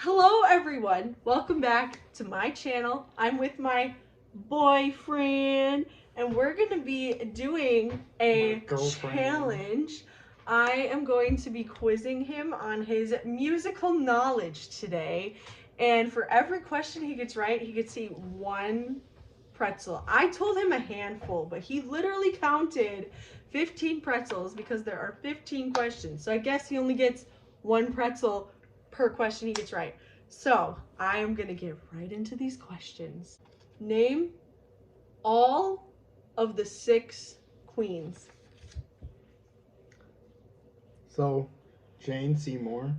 Hello everyone, welcome back to my channel. I'm with my boyfriend and we're going to be doing a challenge. I am going to be quizzing him on his musical knowledge today, and for every question he gets right, he gets to eat one pretzel. I told him a handful, but he literally counted 15 pretzels because there are 15 questions. So I guess he only gets one pretzel per question he gets right. So I am gonna get right into these questions. Name all of the 6 queens. So, Jane Seymour.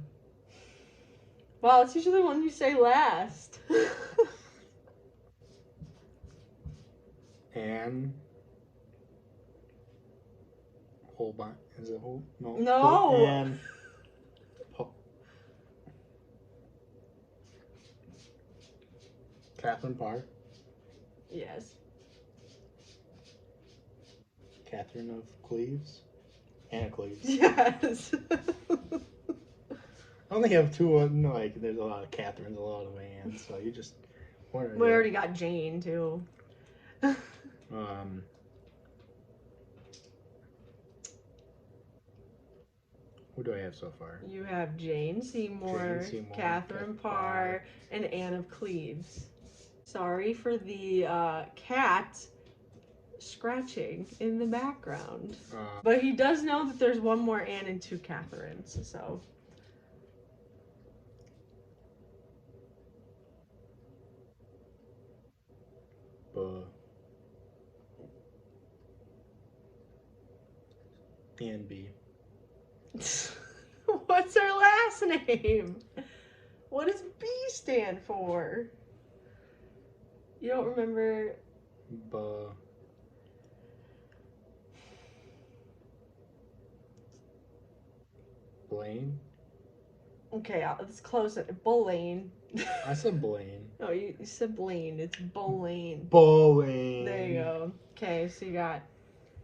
Wow, it's usually the one you say last. Anne. Holbein. Is it Hol? No. No. Anne. Catherine Parr. Yes. Catherine of Cleves. Anna Cleves. Yes. I only have 2. No, like, there's a lot of Catherines, a lot of Annes, so you just. We already got Jane too. Who do I have so far? You have Jane Seymour, Catherine Parr, and Anne of Cleves. Sorry for the cat scratching in the background. But he does know that there's one more Anne and 2 Catherines, so. Anne B. What's her last name? What does B stand for? You don't remember? Blaine? Okay, it's close. Blaine. I said Blaine. Oh, you said Blaine. It's Blaine. Blaine. There you go. Okay, so you got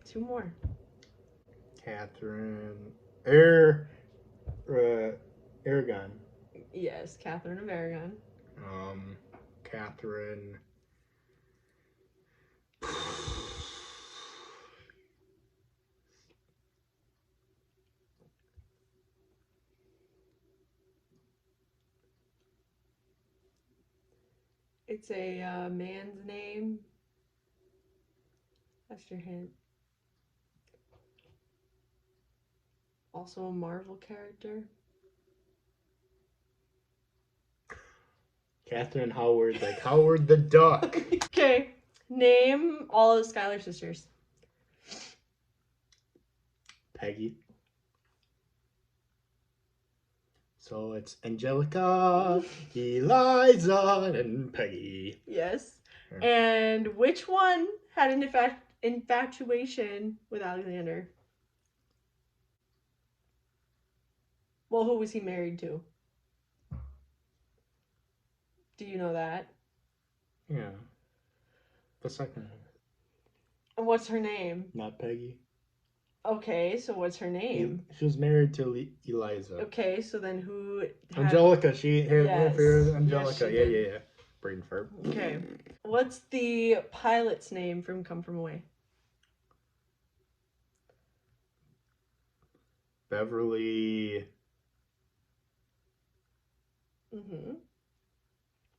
2 more. Catherine. Aragon. Yes, Catherine of Aragon. Catherine. It's a man's name. That's your hint. Also a Marvel character. Catherine Howard, like Howard the Duck. Okay, name all of the Schuyler sisters. Peggy. So it's Angelica, Eliza, and Peggy. Yes. And which one had an infatuation with Alexander? Well, who was he married to? Do you know that? Yeah. The second one. And what's her name? Not Peggy. Okay, so what's her name? She was married to Eliza. Okay, so then who had... Angelica. Angelica. Yes, Yeah. Brain fart. Okay. What's the pilot's name from Come From Away? Beverly.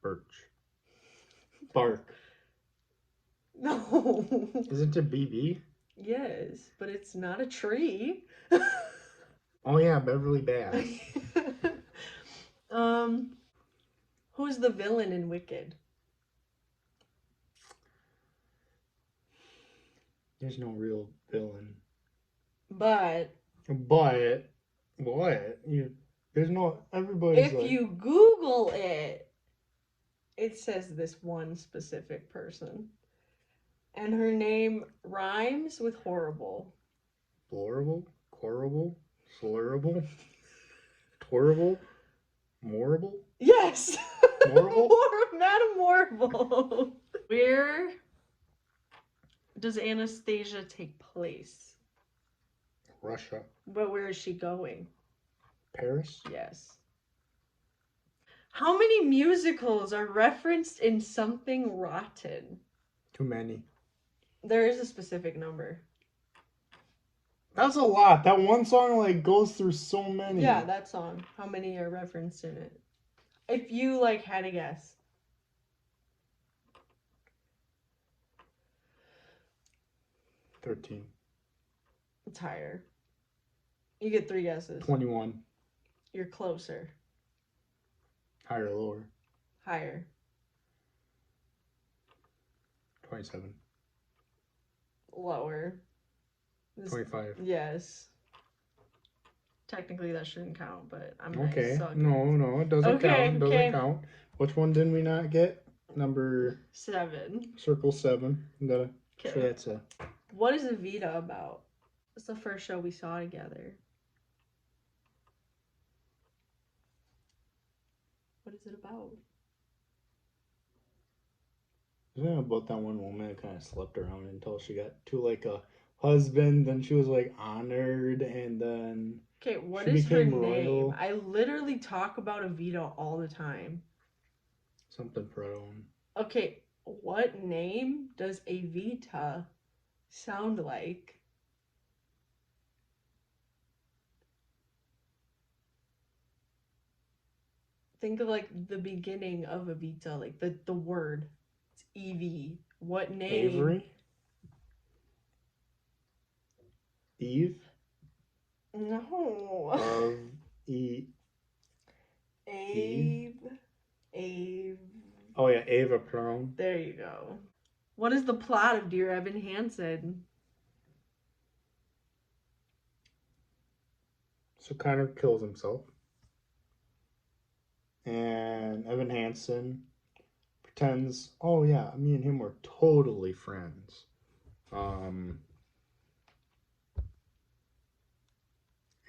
Birch. Bark. No. Isn't it BB? Yes, but it's not a tree. Oh yeah, Beverly Bass. Who's the villain in Wicked? There's no real villain. But what? There's no, everybody's if you Google it, it says this one specific person. And her name rhymes with horrible. Blorable? Horrible? Slurable? Torrible? Morrible? Yes! Morrible? Madam Morrible. Where does Anastasia take place? Russia. But where is she going? Paris? Yes. How many musicals are referenced in Something Rotten? Too many. There is a specific number. That's a lot. That one song like goes through so many. Yeah, that song. How many are referenced in it? If you like had a guess. 13. It's higher. You get 3 guesses. 21. You're closer. Higher or lower? Higher. 27. Lower. 25. Yes. Technically that shouldn't count, but I'm okay. Nice, so No, it doesn't count. It doesn't count. Which one didn't we not get? Number 7. Circle 7. You gotta sure that's a. What is EVITA about? It's the first show we saw together. What is it about? Isn't it about that one woman that kind of slept around until she got to like a husband, then she was like honored, and then okay, what is her name? I literally talk about EVITA all the time. Something prone. Okay, what name does EVITA sound like? Think of like the beginning of EVITA, like the word. It's EV. What name? Avery? Eve? No. Eve. Ave. Oh yeah, Ava Peron. There you go. What is the plot of Dear Evan Hansen? So Connor kills himself. And Evan Hansen pretends, oh yeah, me and him were totally friends.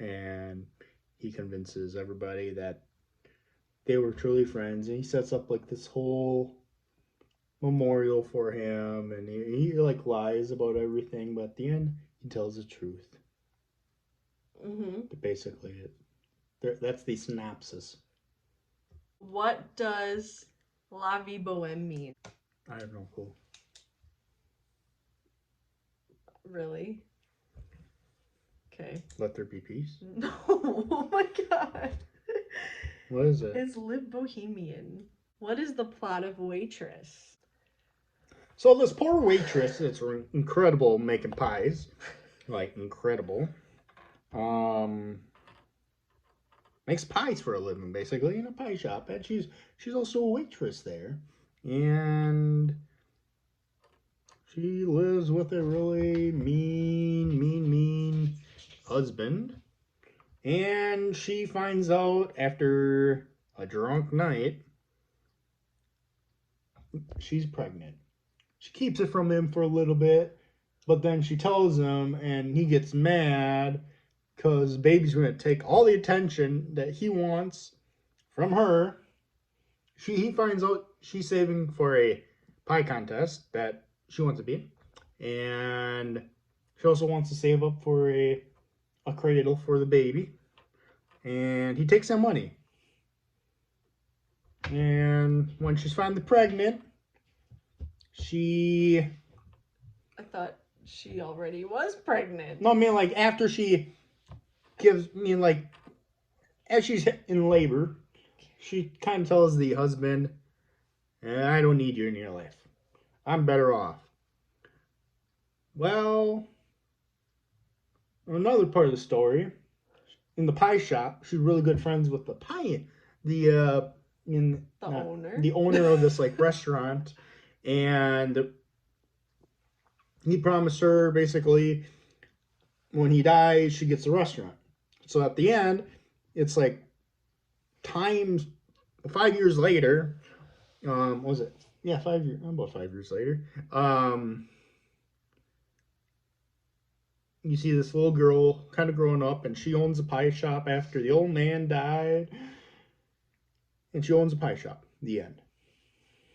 And he convinces everybody that they were truly friends, and he sets up like this whole memorial for him, and he like lies about everything, but at the end he tells the truth. Basically that's the synopsis. What does La Vie Boheme mean? I have no clue. Really? Okay. Let there be peace? No. Oh my god. What is it? It's Live Bohemian. What is the plot of Waitress? So this poor waitress that's incredible making pies. Like incredible. Makes pies for a living, basically, in a pie shop, and she's also a waitress there, and she lives with a really mean husband, and she finds out after a drunk night she's pregnant. She keeps it from him for a little bit, but then she tells him, and he gets mad because baby's going to take all the attention that he wants from her. He finds out she's saving for a pie contest that she wants to be in. And she also wants to save up for a cradle for the baby. And he takes that money. And when she's finally pregnant, I thought she already was pregnant. No, I mean like after she as she's in labor, she kind of tells the husband, I don't need you in your life. I'm better off. Well, another part of the story, in the pie shop, she's really good friends with the owner of this like restaurant, and he promised her basically when he dies, she gets the restaurant. So at the end, it's like 5 years later. Was it? Yeah, 5 years. About 5 years later. You see this little girl kind of growing up, and she owns a pie shop after the old man died, and she owns a pie shop. The end.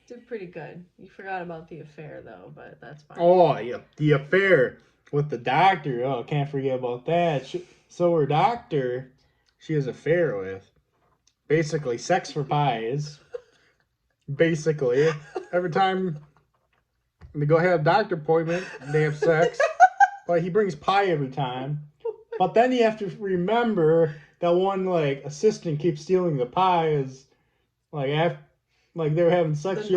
Did pretty good. You forgot about the affair though, but that's fine. Oh yeah, the affair with the doctor. Oh, can't forget about that. So her doctor, she has an affair with. Basically, sex for pies. Basically, every time they go have a doctor appointment, they have sex. But he brings pie every time. But then you have to remember that one like assistant keeps stealing the pies. Like like they're having sex.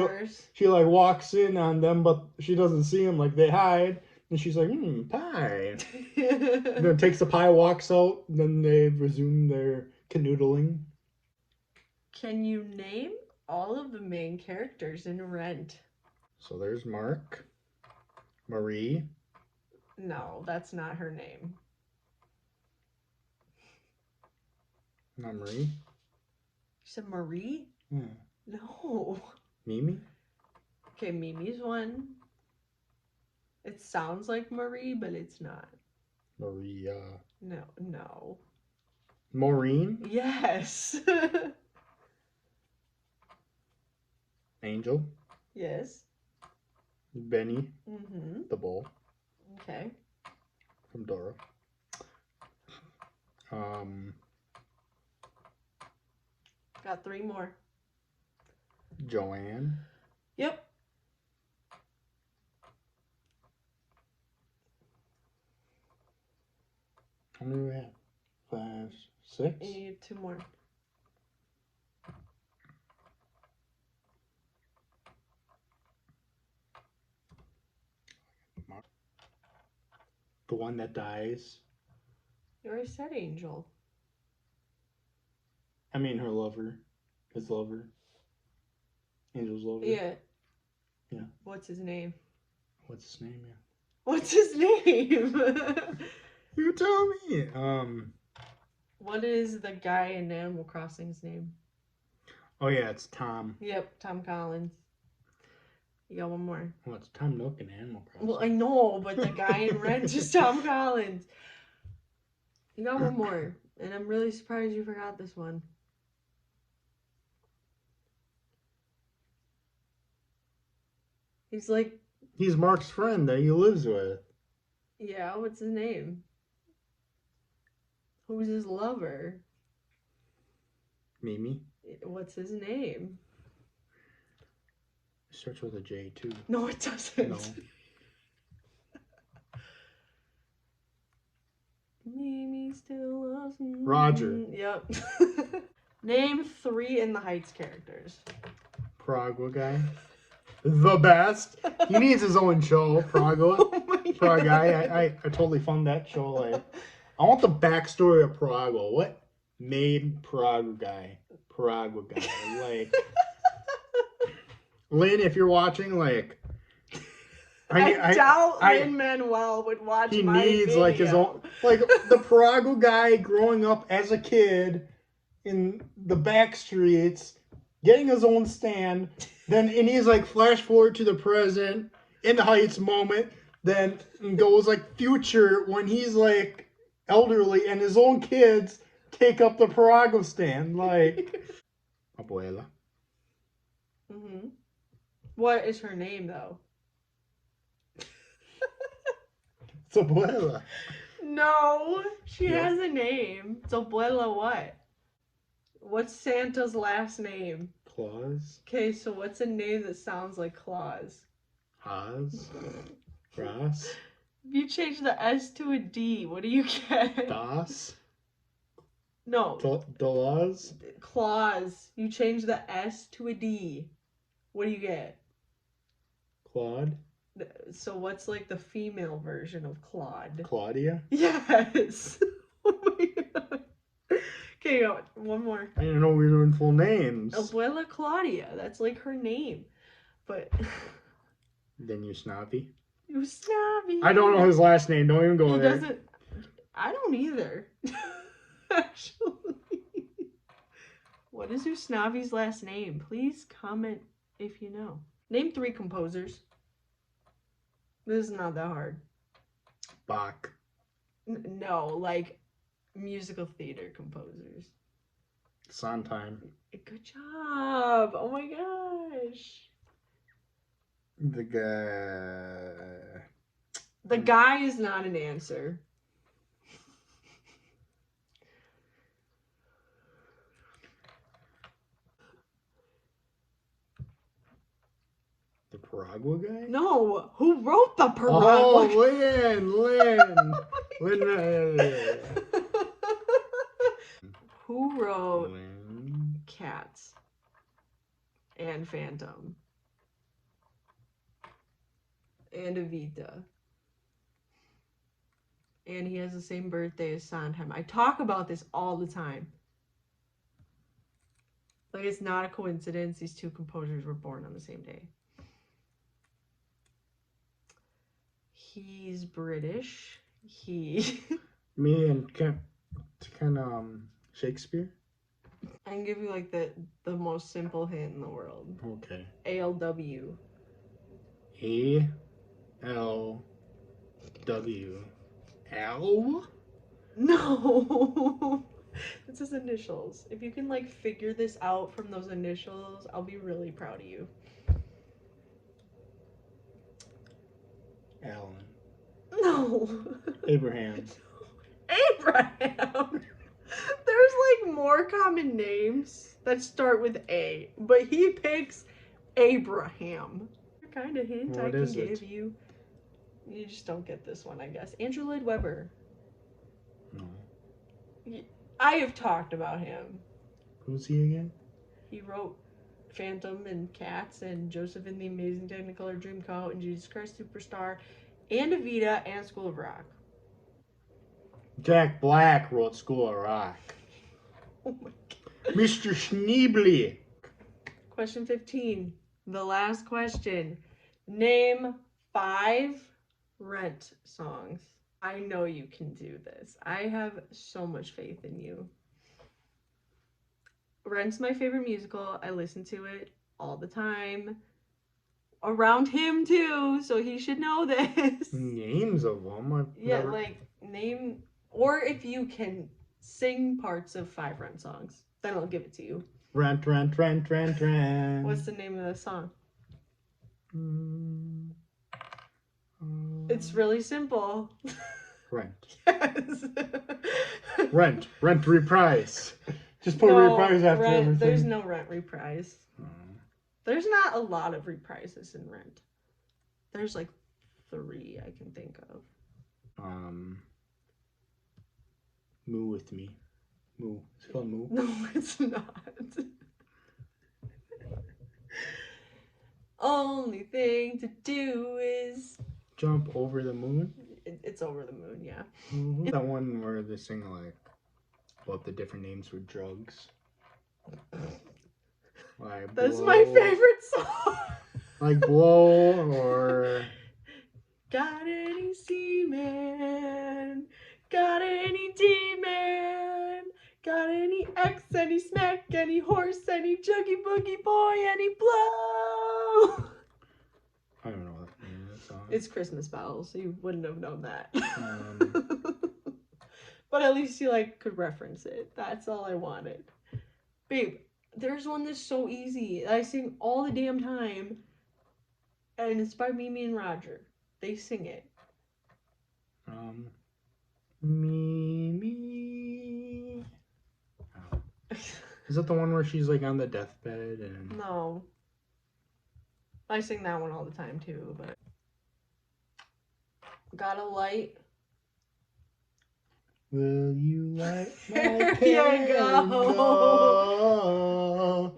She like walks in on them, but she doesn't see them. Like they hide, and she's like, pie. And then takes the pie, walks out, and then they resume their canoodling. Can you name all of the main characters in Rent? So there's Mark, Marie. No, that's not her name. Not Marie. You said Marie? Yeah. No. Mimi? Okay, Mimi's one. It sounds like Marie, but it's not. Maria. No. Maureen? Yes. Angel? Yes. Benny? Mm-hmm. The bull. Okay. From Dora. Got 3 more. Joanne. Yep. How many do we have? 5, 6? You need 2 more. The one that dies. You already said Angel. I mean her lover. His lover. Angel's lover. Yeah. Yeah. What's his name? What's his name, man? What's his name? You tell me. What is the guy in Animal Crossing's name? Oh yeah, it's Tom. Yep, Tom Collins. You got 1 more. Well, it's Tom Nook in Animal Crossing. Well, I know, but the guy in Rent is Tom Collins. You got 1 more, and I'm really surprised you forgot this one. He's Mark's friend that he lives with. Yeah, what's his name? Who's his lover? Mimi. What's his name? It starts with a J too. No, it doesn't. No. Mimi still loves me. Roger. Yep. Name 3 In the Heights characters. Pragua guy. The best. He needs his own show, Pragua. Oh my God. Pragua guy. I totally fund that show. Like, I want the backstory of Pragua. What made Pragua guy? Like, Lynn, if you're watching, like, I doubt Lin-Manuel would watch he my needs video. like his own, like the Pragua guy growing up as a kid in the back streets, getting his own stand. Then and he's like flash forward to the present in the Heights moment. Then goes like future when he's like elderly and his own kids take up the Pragua stand. Like Abuela. Mm-hmm. What is her name though? It's Abuela. No, she has a name. It's Abuela what? What's Santa's last name? Claus. Okay, so what's a name that sounds like Claus? Haas. Ross. If you change the S to a D, what do you get? Das. No. Dolaz. Claus. You change the S to a D. What do you get? Claude. So what's like the female version of Claude? Claudia. Yes. Oh my God. Okay, go. 1 more. I didn't know we were doing full names. Abuela Claudia. That's like her name. But. Then you snobby. You snobby. I don't know his last name. Don't even go He there. doesn't. I don't either. Actually. What is Usnavi's last name? Please comment if you know. Name 3 composers. This is not that hard. Bach. No, like musical theater composers. Sondheim. Good job. Oh my gosh. The guy. The guy is not an answer. Paragua guy? No, who wrote the Paragua? Oh, Lynn. Who wrote Cats and Phantom and Evita? And he has the same birthday as Sondheim. I talk about this all the time. Like, it's not a coincidence these two composers were born on the same day. He's British. Me and kind of Shakespeare? I can give you like the most simple hint in the world. Okay. ALW. ALW. Al? No. It's his initials. If you can like figure this out from those initials, I'll be really proud of you. Alan. No. Abraham. Abraham. There's like more common names that start with A, but he picks Abraham. What kind of hint I can give you? You just don't get this one, I guess. Andrew Lloyd Webber. No. I have talked about him. Who's he again? He wrote Phantom and Cats and Joseph and the Amazing Technicolor Dreamcoat and Jesus Christ Superstar and Evita and School of Rock. Jack Black wrote School of Rock. Oh my God. Mr. Schneebly. Question 15. The last question. Name 5 Rent songs. I know you can do this. I have so much faith in you. Rent's my favorite musical. I listen to it all the time. Around him too, so he should know this. Names of them? Like name, or if you can sing parts of 5 Rent songs, then I'll give it to you. Rent. What's the name of the song? It's really simple. Rent. Yes. Rent reprise. Just put reprise after everything. There's no Rent reprise. There's not a lot of reprises in Rent. There's like 3 I can think of. Moo with me. Moo. It's called Moo. No, it's not. Only thing to do is jump over the moon. It's over the moon, yeah. That one where they sing like about the different names for drugs. Like that's my favorite song. Like blow or got any seaman? Got any D-man? Got any X, any smack, any horse, any juggy boogie boy, any blow? I don't know what the name of that song. It's Christmas Bells, so you wouldn't have known that. But at least you like could reference it. That's all I wanted. Babe, there's one that's so easy that I sing all the damn time. And it's by Mimi and Roger. They sing it. Mimi. Oh. Is that the one where she's like on the deathbed and no. I sing that one all the time too, but got a light. Will you light my candle? Here you go.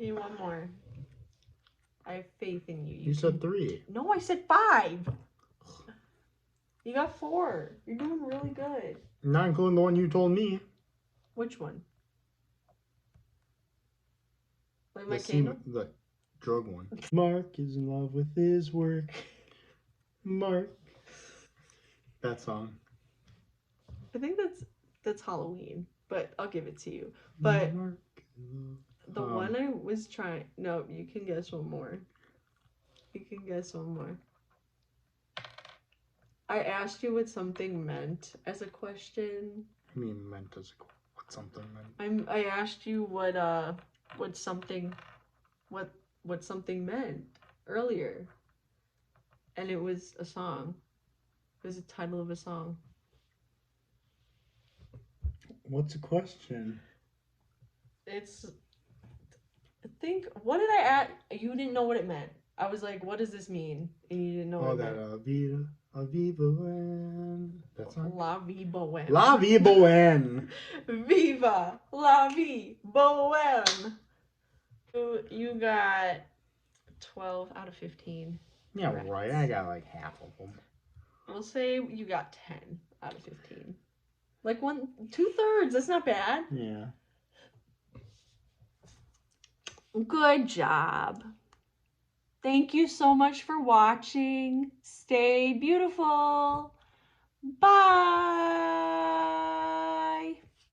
You one more. I have faith in you. You said 3. No, I said 5. You got 4. You're doing really good. Not including the one you told me. Which one? The drug one. Mark is in love with his work. Mark. That song. I think that's Halloween, but I'll give it to you. But the one I was trying... No, you can guess one more. You can guess one more. I asked you what something meant as a question. I mean, meant as what something meant. I asked you what something meant earlier, and it was a song. It was the title of a song. What's the question? It's... I think... What did I ask? You didn't know what it meant. I was like, what does this mean? And you didn't know Oh, what it that meant. Viva Boheme. That's not. La vie boheme. La vie Boheme. Viva la vie boheme. You got 12 out of 15. Yeah, correct. right. I got like half of them. We'll say you got 10 out of 15. Like 2/3. That's not bad. Yeah. Good job. Thank you so much for watching. Stay beautiful. Bye.